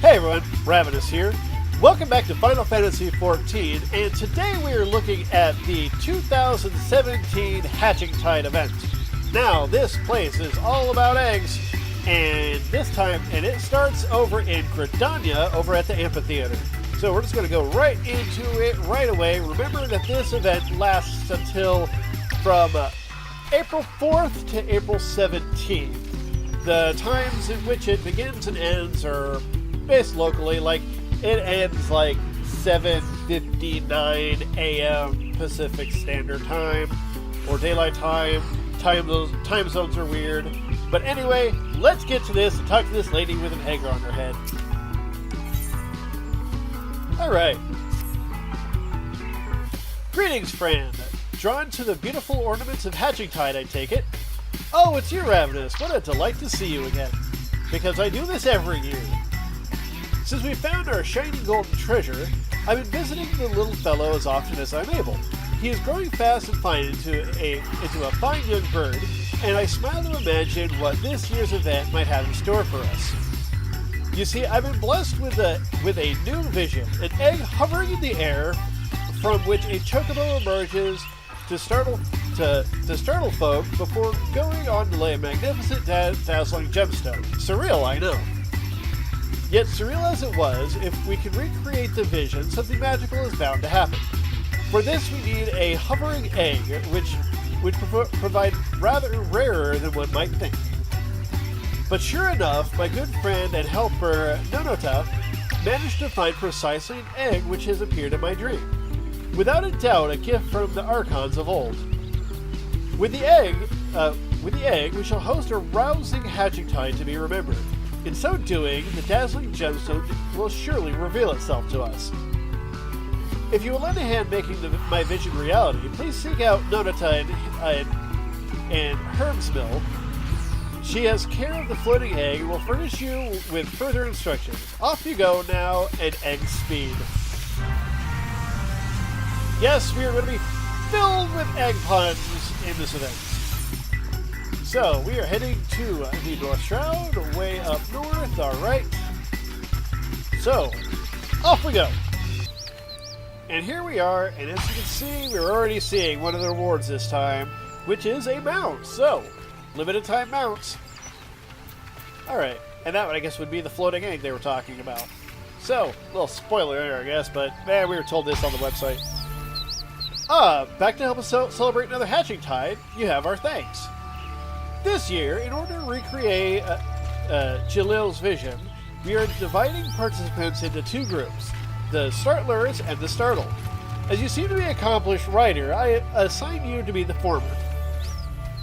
Hey everyone, Ravinous here. Welcome back to Final Fantasy XIV, and today we are looking at the 2017 Hatching Tide event. Now, this place is all about eggs, and it starts over in Gridania, over at the amphitheater. So we're just going to go right into it right away. Remember that this event lasts until from April 4th to April 17th. The times in which it begins and ends are based locally, like it ends like 7:59 a.m. Pacific Standard Time, or Daylight Time. Time zones are weird. But anyway, let's get to this and talk to this lady with an egg on her head. Alright. Greetings, friend. Drawn to the beautiful ornaments of Hatching Tide, I take it. Oh, it's you, Ravinous. What a delight to see you again. Because I do this every year. Since we found our shiny golden treasure, I've been visiting the little fellow as often as I'm able. He is growing fast and fine into a fine young bird, and I smile to imagine what this year's event might have in store for us. You see, I've been blessed with a new vision, an egg hovering in the air from which a chocobo emerges to startle folk before going on to lay a magnificent, dazzling gemstone. Surreal, I know. Yet, surreal as it was, if we can recreate the vision, something magical is bound to happen. For this, we need a hovering egg, which would provide rather rarer than one might think. But sure enough, my good friend and helper, Nonota, managed to find precisely an egg which has appeared in my dream. Without a doubt, a gift from the Archons of old. With the egg, we shall host a rousing hatching tide to be remembered. In so doing, the dazzling gemstone will surely reveal itself to us. If you will lend a hand making my vision reality, please seek out Nonota and Hermsmill. She has care of the floating egg and will furnish you with further instructions. Off you go now, at egg speed. Yes, we are going to be filled with egg puns in this event. So, we are heading to the North Shroud, way up north, alright. So, off we go. And here we are, and as you can see, we're already seeing one of the rewards this time, which is a mount. So, limited time mounts. Alright, and that one I guess would be the floating egg they were talking about. So, a little spoiler there I guess, but man, we were told this on the website. Back to help us celebrate another hatching tide, you have our thanks. This year, in order to recreate Jalil's vision, we are dividing participants into two groups, the Startlers and the Startled. As you seem to be an accomplished writer, I assign you to be the former.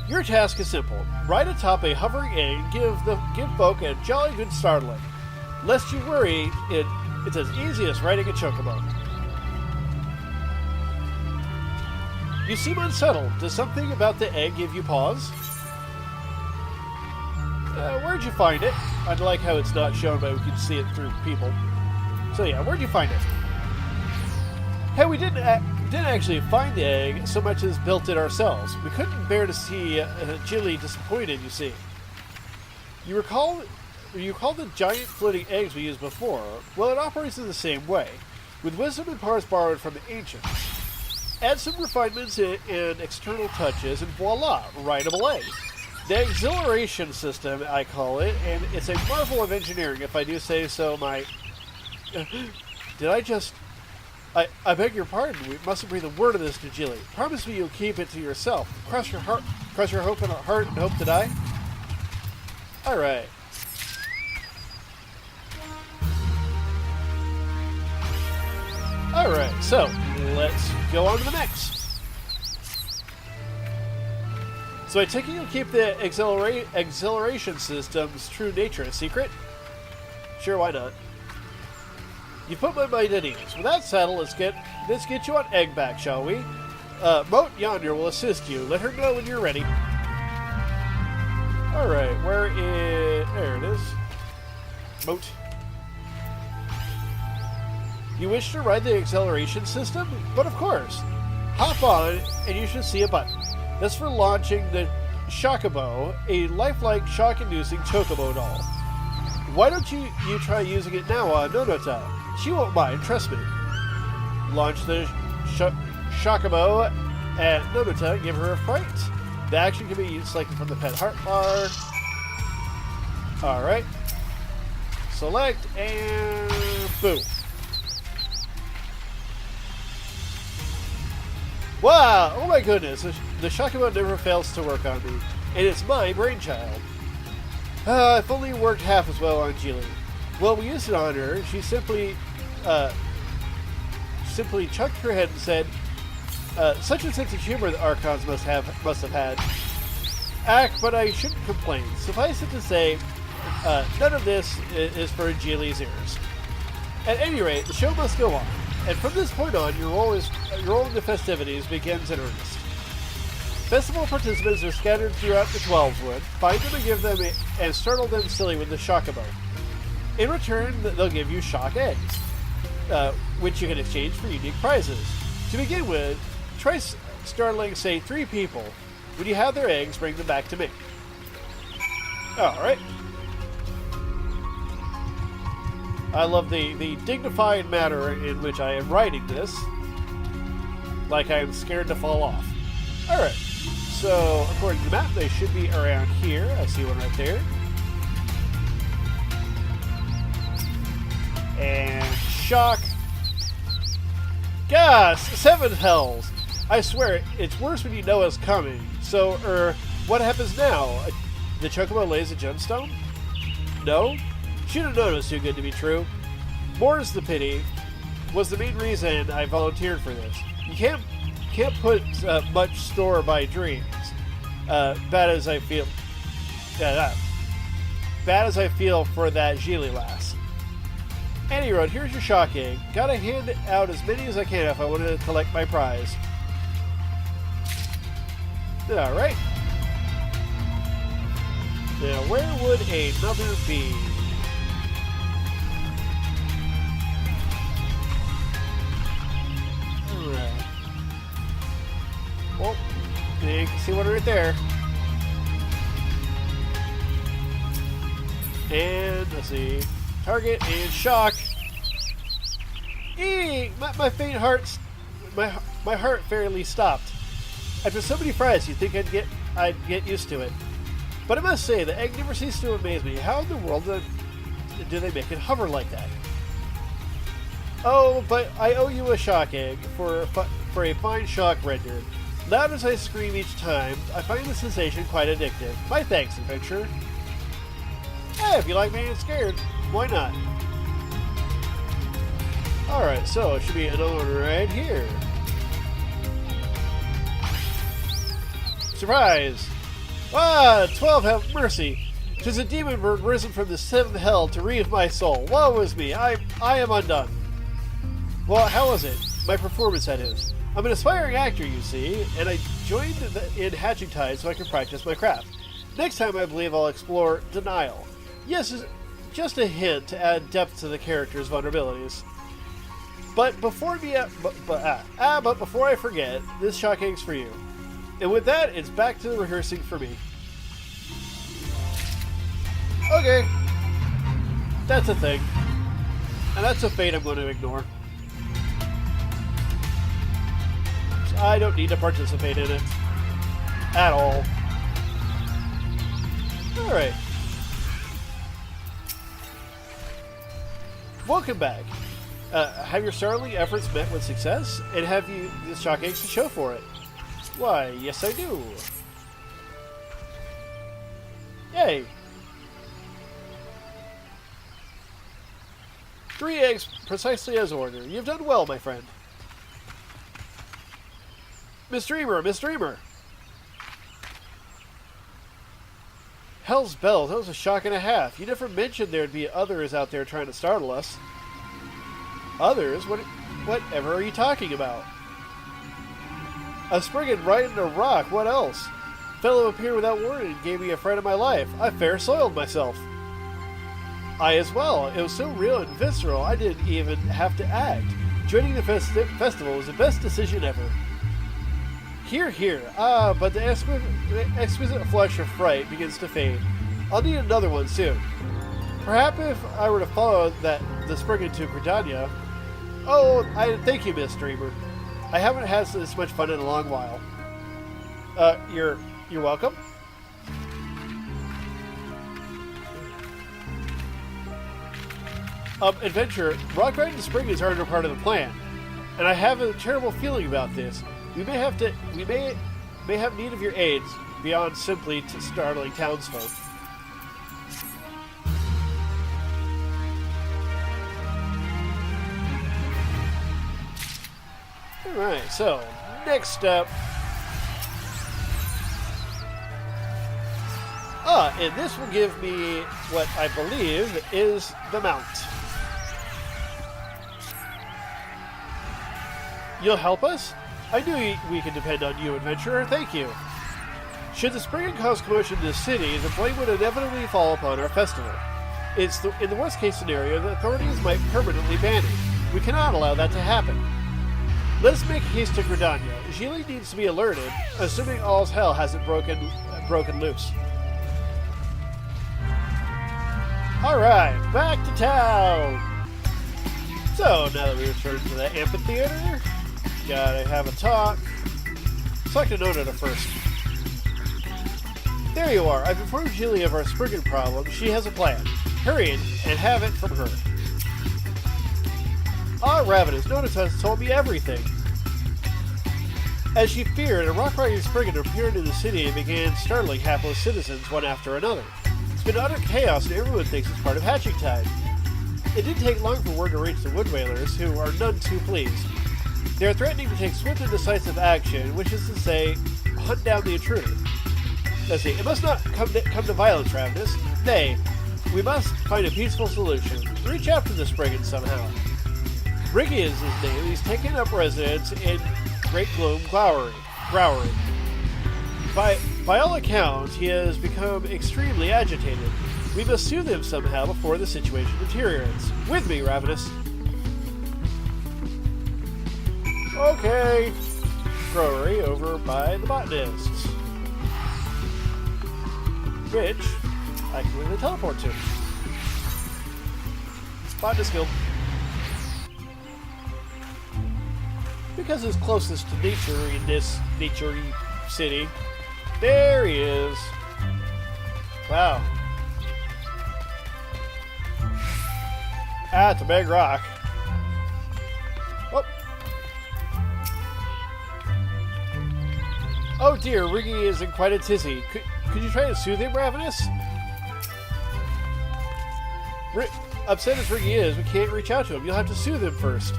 Your task is simple. Ride atop a hovering egg and give folk a jolly good startling. Lest you worry, it's as easy as riding a chocobo. You seem unsettled. Does something about the egg give you pause? Where'd you find it? I like how it's not shown, but we can see it through people. So yeah, where'd you find it? Hey, we didn't actually find the egg so much as built it ourselves. We couldn't bear to see Jilly disappointed, you see. You recall the giant floating eggs we used before? Well, it operates in the same way, with wisdom and powers borrowed from the ancients. Add some refinements and external touches, and voila, rideable egg. The exhilaration system, I call it, and it's a marvel of engineering, if I do say so. Did I just... I beg your pardon, we mustn't breathe a word of this to Jilly. Promise me you'll keep it to yourself. Cross your hope in a heart and hope to die. Alright. Alright, so, let's go on to the next. So I take it you'll keep the exhilaration system's true nature a secret? Sure, why not? You put my mind at ease. With that saddle, let's get you on egg back, shall we? Moat yonder will assist you. Let her know when you're ready. Alright, there it is. Moat. You wish to ride the acceleration system? But of course. Hop on, and you should see a button. That's for launching the Shockabo, a lifelike shock-inducing chocobo doll. Why don't you try using it now on Nonota? She won't mind, trust me. Launch the Shockabo at Nonota, give her a fright. The action can be selected from the pet heart bar. Alright. Select and boom. Wow! Oh my goodness, the Shockabo never fails to work on me, and it's my brainchild. If only it worked half as well on Geely. Well, we used it on her. She simply chucked her head and said, "Such a sense of humor the Archons must have had." But I shouldn't complain. Suffice it to say, none of this is for Geely's ears. At any rate, the show must go on, and from this point on, your role in the festivities begins in earnest. Festival participants are scattered throughout the 12wood. Find them and give them and startle them silly with the Shockabo. In return, they'll give you shock eggs, which you can exchange for unique prizes. To begin with, try startling, say, 3 people. When you have their eggs, bring them back to me. Alright. I love the dignified manner in which I am writing this. Like I am scared to fall off. Alright. So, according to the map, they should be around here. I see one right there. And shock. Gosh, 7 hells. I swear, it's worse when you know it's coming. So, what happens now? The Chocobo lays a gemstone? No? Should have known it was too good to be true. More's the pity. Was the main reason I volunteered for this. You can't put much store by dreams. Bad as I feel for that Geely lass. Anyway, here's your shock egg. Gotta hand out as many as I can if I want to collect my prize. Alright. Now, where would another be? Alright. Well, you can see one right there. And, let's see. Target and shock. Eee! My faint heart... My heart fairly stopped. After so many fries, you'd think I'd get used to it. But I must say, the egg never ceased to amaze me. How in the world do they make it hover like that? Oh, but I owe you a shock egg for a fine shock rendered. Loud as I scream each time, I find the sensation quite addictive. My thanks, adventurer. Hey, if you like being scared, why not? Alright, so it should be another one right here. Surprise! Ah, 12 have mercy! 'Tis a demon bird risen from the 7th hell to reave my soul. Woe is me! I am undone. Well, how was it? My performance, that is. I'm an aspiring actor, you see, and I joined in Hatching Tide so I can practice my craft. Next time, I believe I'll explore Denial. Yes, just a hint to add depth to the character's vulnerabilities. But before I forget, this shock egg's for you. And with that, it's back to the rehearsing for me. Okay. That's a thing. And that's a fate I'm going to ignore. I don't need to participate in it. At all. Alright. Welcome back. Have your startling efforts met with success? And have you the shock eggs to show for it? Why, yes I do. Yay. 3 eggs precisely as ordered. You've done well, my friend. Miss Dreamer, Miss Dreamer! Hell's bells, that was a shock and a half. You never mentioned there'd be others out there trying to startle us. Others? Whatever are you talking about? A Spriggan riding a rock, what else? Fellow appeared without warning and gave me a fright of my life. I fair soiled myself. I as well. It was so real and visceral, I didn't even have to act. Joining the festival was the best decision ever. Hear, hear. Ah, but the exquisite flush of fright begins to fade. I'll need another one soon. Perhaps if I were to follow the Spriggan to Gridania... Oh, thank you, Miss Dreamer. I haven't had this much fun in a long while. You're welcome. Adventure, rock riding to Spriggans aren't a part of the plan, and I have a terrible feeling about this. We may have need of your aids beyond simply to startling townsfolk. Alright, so, next up... and this will give me what I believe is the mount. You'll help us? I knew we could depend on you, adventurer. Thank you. Should the Spriggan cause commotion in the city, the blame would inevitably fall upon our festival. In the worst-case scenario, the authorities might permanently ban it. We cannot allow that to happen. Let's make haste to Gridania. Gili needs to be alerted, assuming all's hell hasn't broken loose. Alright, back to town! So, now that we return to the amphitheater, gotta have a talk. Select a note at first. There you are. I've informed Gili of our Spriggan problem. She has a plan. Hurry in and have it from her. Ravinous, Notice has told me everything. As she feared, a rock-riding Spriggan appeared in the city and began startling hapless citizens one after another. It's been utter chaos and everyone thinks it's part of hatching time. It didn't take long for word to reach the Wood Whalers, who are none too pleased. They are threatening to take swift and decisive action, which is to say, hunt down the intruder. Let's see, it must not come to violence, Ravinous. Nay, we must find a peaceful solution. Reach out to the Spriggan somehow. Riggy is his name. He's taken up residence in Great Gloom Glowery. By all accounts, he has become extremely agitated. We must soothe him somehow before the situation deteriorates. With me, Ravinous. Okay. Growery over by the botanists. Which I can really teleport to. Botanist Guild. Because it's closest to nature in this nature-y city. There he is. Wow. It's a big rock. Oh. Oh dear, Riggy is in quite a tizzy. Could you try to soothe him, Ravinous? Upset as Riggy is, we can't reach out to him. You'll have to soothe him first.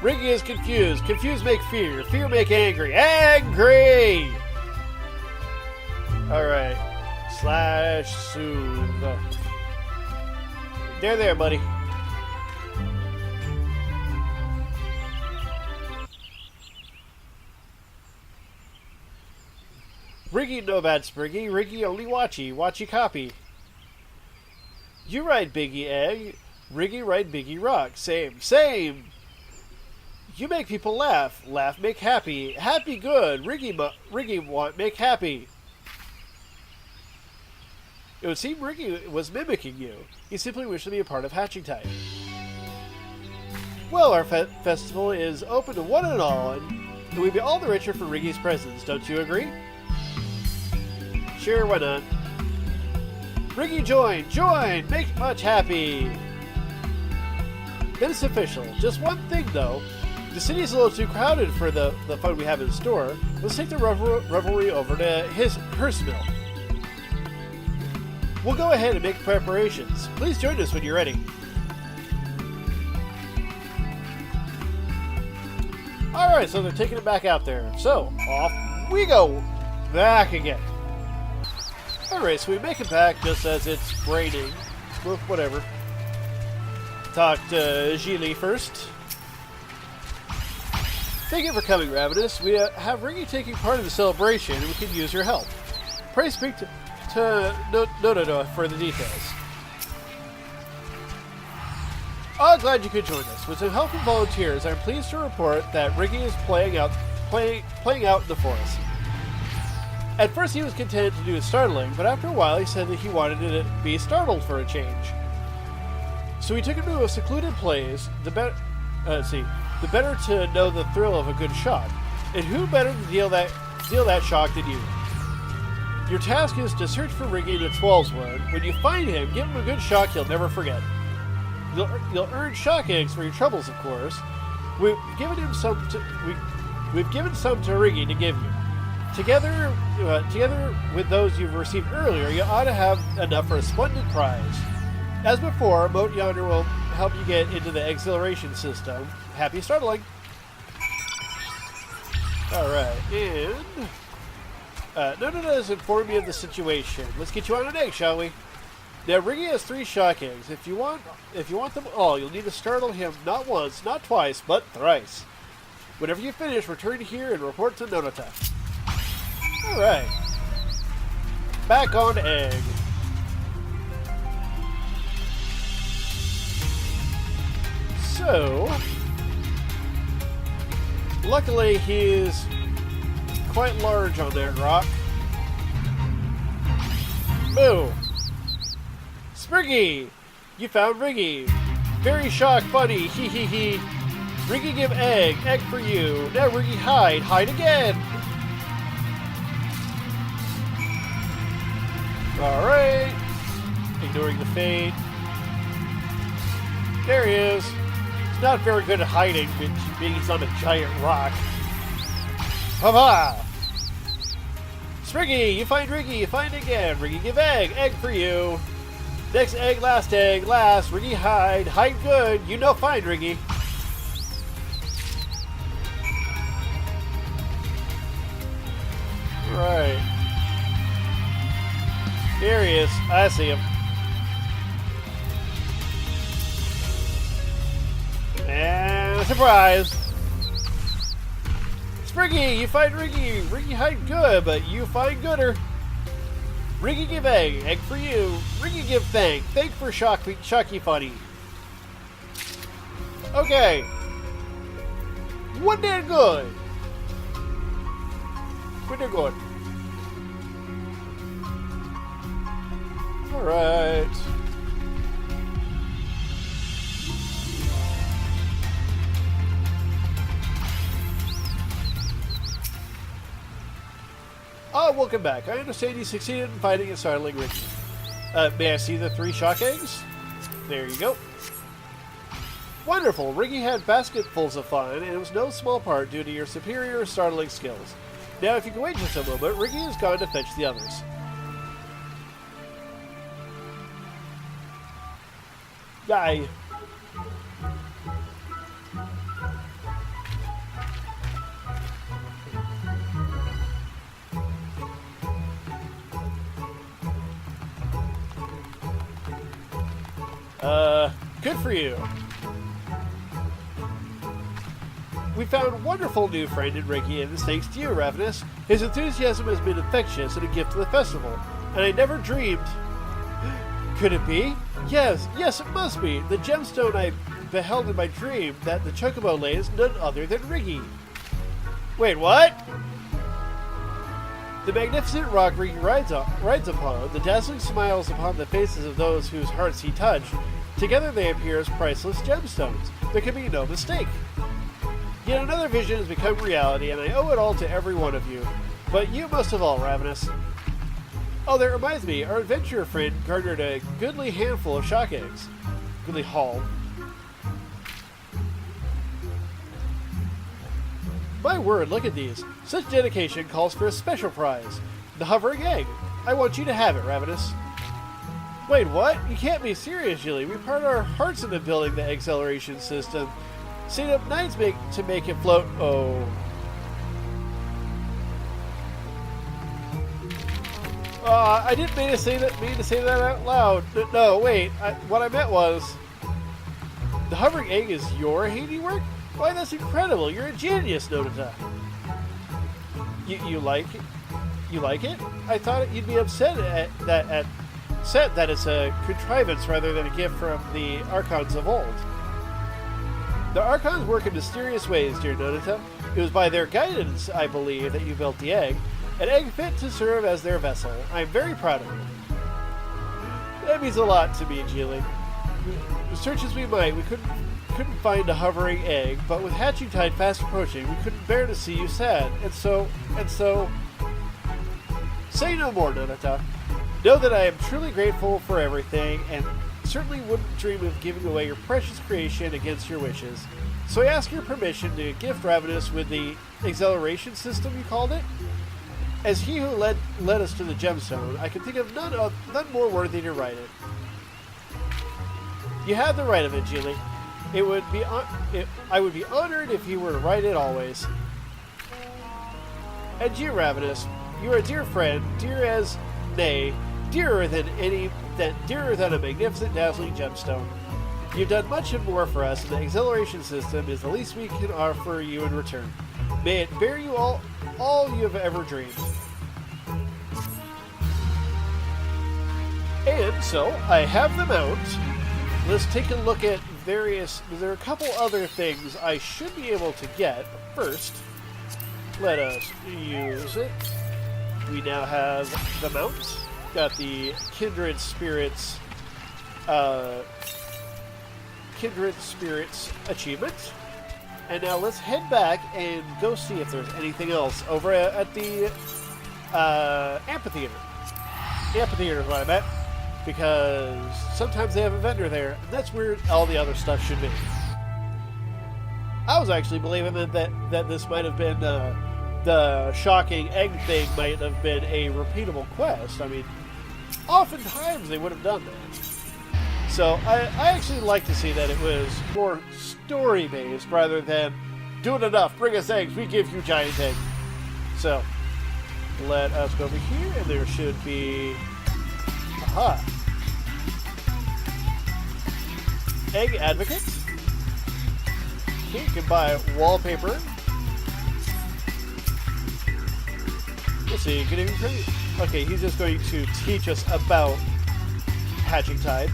Riggy is confused. Confused make fear. Fear make angry. Angry! Alright. / soothe. There, buddy. Riggy no bad Spriggy. Riggy only watchy. Watchy copy. You ride Biggie Egg. Riggy ride Biggie Rock. Same. You make people laugh. Laugh make happy. Happy good. Riggy want make happy. It would seem Riggy was mimicking you. He simply wished to be a part of hatching time. Well, our festival is open to one and all, and we'd be all the richer for Riggy's presence. Don't you agree? Sure, why not? Riggy join! Make much happy! Then it's official. Just one thing, though. The city is a little too crowded for the fun we have in store. Let's take the revelry over to Hearst Mill. We'll go ahead and make preparations. Please join us when you're ready. Alright, so they're taking it back out there. So, off we go! Back again. Alright, so we make it back just as it's raining. Well, whatever. Talk to Gili first. Thank you for coming, Ravinous. We have Riggy taking part in the celebration, and we can use your help. Pray speak to No for the details. Glad you could join us. With some help from volunteers, I'm pleased to report that Riggy is playing out in the forest. At first he was content to do his startling, but after a while he said that he wanted to be startled for a change. So we took him to a secluded place, the better to know the thrill of a good shot. And who better to deal that shock than you? Your task is to search for Riggy at Swallowswood. When you find him, give him a good shock he'll never forget. You'll earn shock eggs for your troubles, of course. We've given some to Riggy to give you. Together with those you've received earlier, you ought to have enough for a splendid prize. As before, Moat Yonder will help you get into the exhilaration system. Happy startling! Alright, and... Nona has informed me of the situation. Let's get you on an egg, shall we? Now, Riggy has 3 shock eggs. If you want them all, you'll need to startle him not once, not twice, but thrice. Whenever you finish, return here and report to Nonata. Alright. Back on egg. So, luckily he's quite large on that rock. Boo! Spriggy! You found Riggy. Very shocked, funny, hee hee hee. Riggy give egg for you. Now Riggy hide again. Alright. Ignoring the fade. There he is. He's not very good at hiding, being he's on a giant rock. Ha-ha! Spriggy, you find Riggy, you find again. Riggy give egg for you. Next egg, last, Riggy hide good, you know find Riggy. Right. Here he is, I see him. And surprise! Spriggy, you find Riggy. Riggy hide good, but you find gooder. Riggy give egg for you. Riggy give thank for shocky funny. Okay. One day good. Pretty good. Alright. Oh, welcome back. I understand you succeeded in finding and startling Riggy. May I see the 3 shock eggs? There you go. Wonderful. Riggy had basketfuls of fun, and it was no small part due to your superior startling skills. Now, if you can wait just a moment, Riggy has gone to fetch the others. Yay. Good for you. We found a wonderful new friend in Riggy, and it's thanks to you, Ravinous. His enthusiasm has been infectious and a gift to the festival, and I never dreamed... Could it be? Yes, it must be. The gemstone I beheld in my dream that the chocobo lay is none other than Riggy. Wait, what? The magnificent rock Riggy rides upon, the dazzling smiles upon the faces of those whose hearts he touched, together they appear as priceless gemstones. There can be no mistake. Yet another vision has become reality, and I owe it all to every one of you. But you most of all, Ravinous. Oh, that reminds me, our adventurer friend garnered a goodly handful of shock eggs. Goodly haul. My word, look at these. Such dedication calls for a special prize. The hovering egg. I want you to have it, Ravinous. Wait, what? You can't be serious, Jilly. We poured our hearts into building the acceleration system. Stayed up nights to make it float. Oh. I didn't mean to say that out loud. No, wait. What I meant was, the hovering egg is your handiwork? Why, that's incredible. You're a genius, Nonata. You like it? You like it? I thought you'd be upset that it's a contrivance rather than a gift from the Archons of old. The Archons work in mysterious ways, dear Nonata. It was by their guidance, I believe, that you built the egg. An egg fit to serve as their vessel. I am very proud of you. That means a lot to me, Geely. Search as we might, we couldn't find a hovering egg, but with hatching tide fast approaching, we couldn't bear to see you sad, and so... Say no more, Nanata. Know that I am truly grateful for everything, and certainly wouldn't dream of giving away your precious creation against your wishes. So I ask your permission to gift Ravinous with the acceleration system you called it. As he who led us to the Gemstone, I can think of none more worthy to write it. You have the right of it, Geely. I would be honored if you were to write it always. And you, Ravinous, you are a dear friend, dearer than a magnificent, dazzling gemstone. You've done much and more for us, and the acceleration system is the least we can offer you in return. May it bear you all you have ever dreamed. And so, I have them out. Let's take a look at various... There are a couple other things I should be able to get. First, let us use it. We now have the mount. Got the Kindred Spirits achievement. And now let's head back and go see if there's anything else over at the amphitheater. The amphitheater is what I meant, because sometimes they have a vendor there, and that's where all the other stuff should be. I was actually believing that this might have been the shocking egg thing might have been a repeatable quest. I mean, oftentimes they would have done that. So I actually like to see that it was more story-based rather than doing enough, bring us eggs, we give you giant eggs. So let us go over here, and there should be... Aha! Egg Advocate. Okay, you can buy wallpaper. Let's see, good evening, sir. Okay, he's just going to teach us about hatching tide.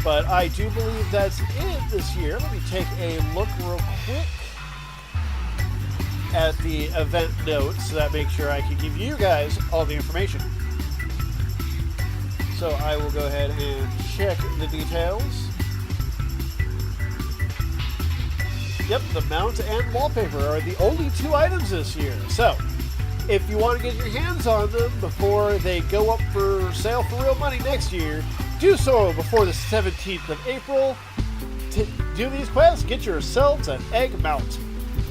But I do believe that's it this year. Let me take a look real quick at the event notes so that makes sure I can give you guys all the information. So I will go ahead and check the details. Yep, the mount and wallpaper are the only two items this year. So, if you want to get your hands on them before they go up for sale for real money next year, do so before the 17th of April. To do these quests, get yourselves an egg mount.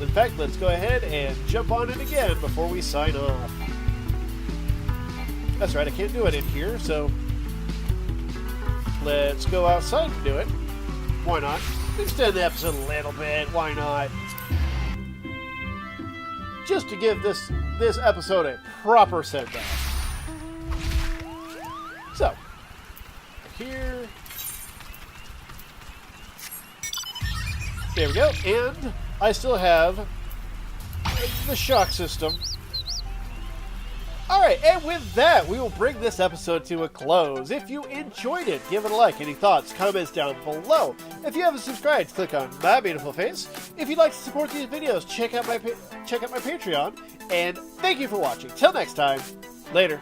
In fact, let's go ahead and jump on it again before we sign off. That's right, I can't do it in here, so let's go outside and do it. Why not? Extend the episode a little bit, why not? Just to give this episode a proper send-off. So, here. There we go. And I still have the shock system. Alright, and with that, we will bring this episode to a close. If you enjoyed it, give it a like. Any thoughts, comments down below. If you haven't subscribed, click on my beautiful face. If you'd like to support these videos, check out my Patreon. And thank you for watching. Till next time, later.